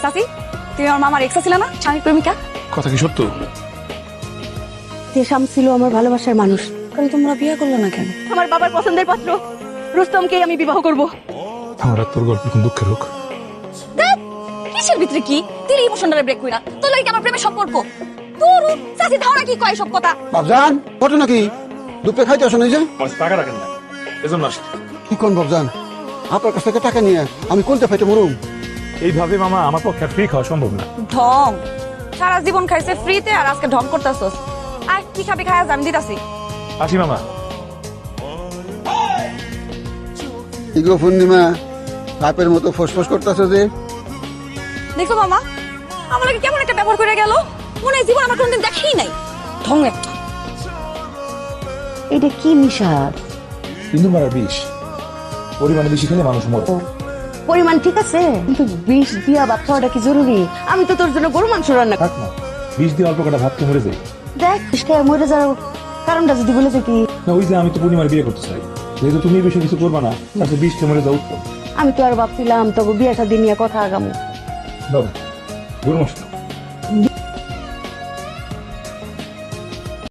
চাচি, তুমি আমার মামার এক্সা ছিল না, স্বামী প্রেমিকা? কথা কি সত্য? দেশাম ছিল আমার ভালোবাসার মানুষ। তাহলে তোমরা বিয়ে করলে না কেন? আমার বাবার পছন্দের পাত্র রুস্তমকেই আমি বিবাহ করব। আমার আর তোর গল্প কোন দুঃখের হোক। কিসের ভিতরে কি তুই ইমোশনাল ব্রেক কইরা তোর লাগি আমার প্রেমের সম্পর্ক? তোর চাচি ধাওনা কি কয় সব কথা? বাবজান ঘটনা কি? দুপে খাইতে আসো না যে? টাকা রাখেন না, এজন্য আসি। কি কোন বাবজান, আপনার কাছ থেকে টাকা নিয়ে আমি কোনটা ফাইতে মরুম? এইভাবে মামা আমার পক্ষে ফ্রি খাওয়া সম্ভব না। ঢং, সারা জীবন খাইছে ফ্রিতে আর আজকে ঢং করতেছস। আর কি খাবি খায়া আমি দিতাছি। আসি মামা। ইগো পূর্ণিমা বাপের মতো ফসফস করতেছ যে? দেখো মামা, আমার লাগে কেমন একটা ব্যবহার করে গেল, মনে হয় জীবন আমার কোনদিন দেখেই নাই। ঢং একটা। এটা কি নিশাদ? কিন্তু মারা বিষ পরিমাণে বেশি খেলে মানুষ মরে। পরিমাণ ঠিক আছে, কিন্তু বিষ দিয়া ভাত খাওয়াটা কি জরুরি? আমি তো তোর জন্য গরু মাংস রান্না থাক না, বিষ দিয়ে অল্প কটা ভাত খেয়ে মরে যাই। দেখ, বিষ খেয়ে মরে যাওয়ার কারণটা যদি বলে যে কি, না, ওই যে আমি তো পূর্ণিমার বিয়ে করতে চাই, যেহেতু তুমি এই বিষয়ে কিছু করবা না, তাহলে বিষ খেয়ে মরে যাও উত্তম। আমি তো আর ভাবছিলাম তবে বিয়ে শাদী নিয়ে কথা আগামো। বাবা গরু মাংস